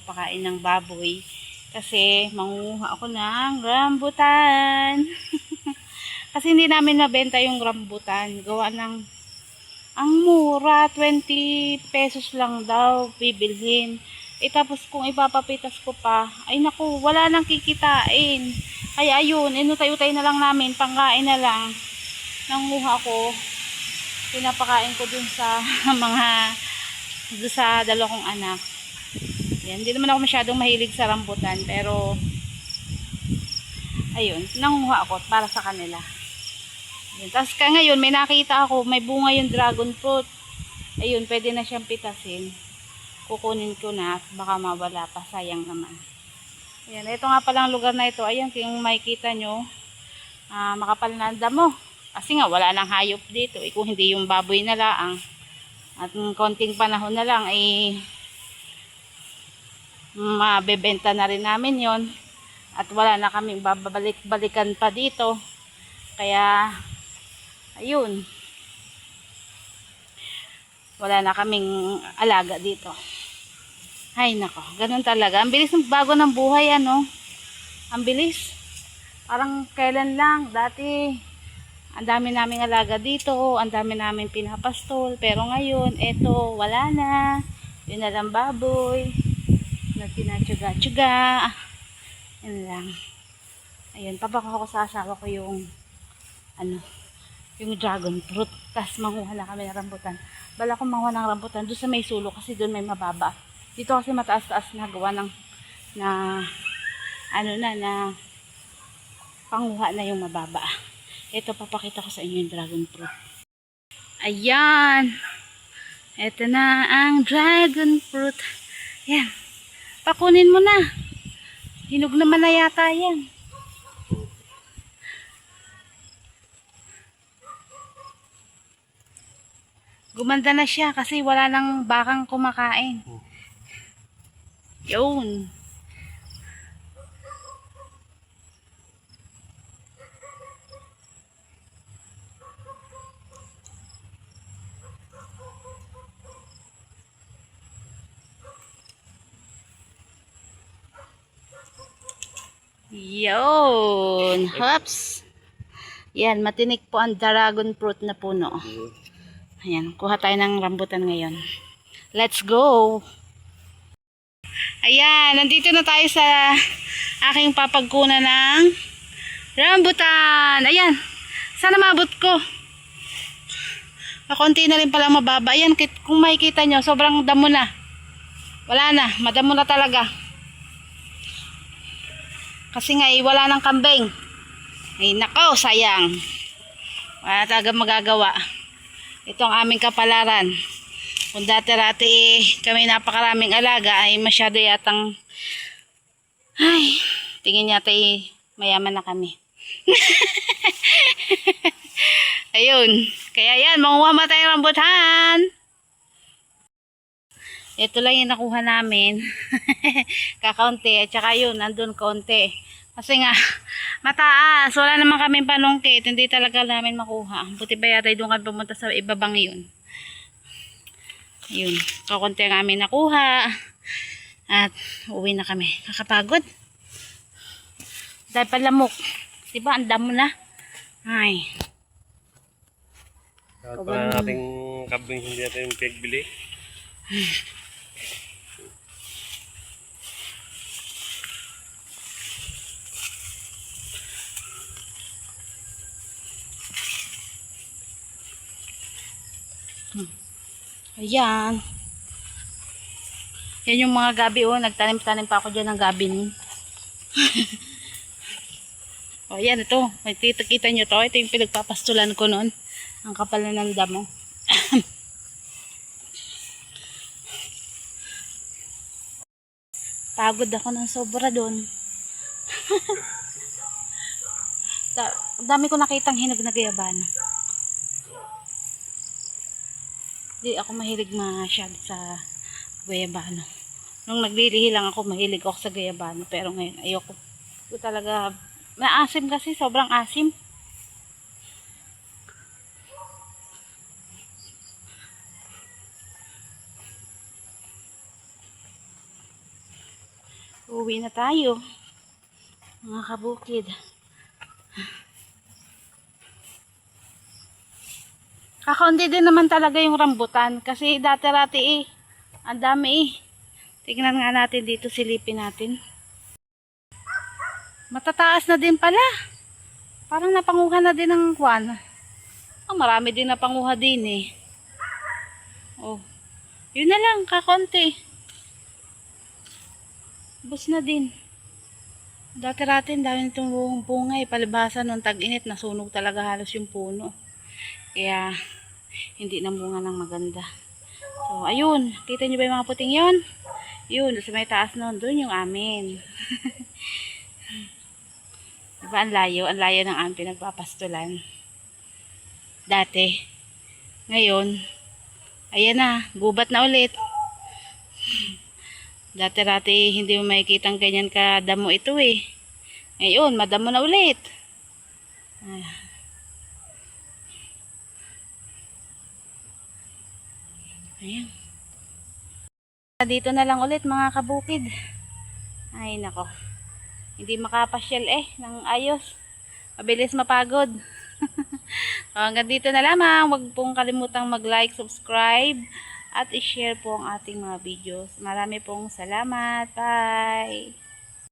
Pakain ng baboy kasi manguha ako ng rambutan. Kasi hindi namin mabenta yung rambutan. Gawa ng ang mura, 20 pesos lang daw bibilhin. Tapos kung ipapapitas ko pa, ay naku, wala nang kikitain. Kaya ayun, inutay-utay na lang namin, pangkain na lang. Nanguha ko, pinapakain ko dun sa dun sa dalawang anak. Yan, hindi naman ako masyadong mahilig sa rambutan, pero ayun, nanguha ako para sa kanila. Yan. Tapos ngayon may nakita ako, may bunga yung dragon fruit. Ayun, pwede na siyang pitasin. Kukunin ko na, baka mawala pa, sayang naman. Ayan, ito nga palang lugar na ito. Ayan, kung makikita nyo, makapal na ang damo. Kasi nga, wala nang hayop dito. Kung hindi yung baboy na lang. At konting panahon na lang, mabebenta na rin namin yon. At wala na kaming babalik-balikan pa dito. Kaya, ayun. Wala na kaming alaga dito. Ay nako, ganun talaga. Ang bilis ng bago ng buhay, ano. Ang bilis. Parang kailan lang. Dati, ang dami naming alaga dito. Ang dami namin pinapastol. Pero ngayon, eto, wala na. Yun na lang baboy. Nagtinatsuga-tsuga. Yan lang. Ayun, papakuha ko sa asawa ko yung yung dragon fruit. Tapos manguha na kami ng rambutan. Bala ko manguha ng rambutan doon sa may sulok kasi doon may mababa. Dito kasi mataas-taas na gawa ng na panguha na yung mababa. Ito, papakita ko sa inyo yung dragon fruit. Ayan. Ito na ang dragon fruit. Yan. Pakunin mo na. Hinog naman na yata yan. Gumanda na siya kasi wala nang bakang kumakain. Yun. Yun. Hops. Yan, matinik po ang dragon fruit na puno. Ayan, kuha tayo ng rambutan ngayon. Let's go! Ayan, nandito na tayo sa aking papagkunan ng rambutan. Ayan, sana mabot ko. Konti na rin pala mababa. Ayan, kung makikita nyo, sobrang damo na. Wala na, madamo na talaga. Kasi nga, wala nang kambing. Ay, nako, sayang. Wala talaga magagawa. Ito ang aming kapalaran. Kung dati-rati kami napakaraming alaga, ay masyado yatang, ay, tingin yata mayaman na kami. Ayun. Kaya yan, manguha mo tayong rambutan. Ito lang yung nakuha namin. Kakaunti. At saka yun, nandun kaunti. Kasi nga, mataas. Wala naman kaming panungkit. Hindi talaga namin makuha. Buti ba yata doon kami pumunta sa ibabang yun. Yun. Kakunti ang amin nakuha. At uwi na kami. Kakapagod. Dahil palamok. Diba? Ang damo na. Ay. At para nating kabing hindi natin pigbili. Ayan. Yan yung mga gabi, oh. Nagtanim-tanim pa ako dyan ng gabi nun. O, yan, ito. Kita nyo to. Ito yung pinagpapastulan ko noon. Ang kapal na ng damo. Pagod ako ng sobra doon. Dami ko nakitang hinog na gayabano. Hindi ako mahilig masyado sa gayabano. Nung naglilihi lang ako, mahilig ako sa gayabano. Pero ngayon, ayoko. Ito talaga, maasim kasi, sobrang asim. Uwi na tayo, mga kabukid. Kakaunti din naman talaga yung rambutan. Kasi dati-rati ang dami Tignan nga natin dito, silipin natin. Matataas na din pala. Parang napanguha na din ng kwan. Marami din napanguha din Oh, yun na lang, kakonti. Bus na din. Dati-rati dami nitong bunga palibhasa nung tag-init, nasunog talaga halos yung puno. Kaya hindi na bunga ng maganda. So, ayun. Kita nyo ba yung mga puting yun? Yun, sa may taas nun. Doon yung amin. Diba, ang layo? Ang layo ng aming pinagpapastulan. Dati. Ngayon, ayan na. Gubat na ulit. Dati-rati, hindi mo makikitang ganyan kadamo ito Ngayon, madamo na ulit. Ayan. Dito na lang ulit mga kabukid. Ay nako. Hindi makapasyal ng ayos. Mabilis mapagod. Hanggang dito na lamang. Huwag pong kalimutang mag-like, subscribe, at i-share po ang ating mga videos. Marami pong salamat. Bye!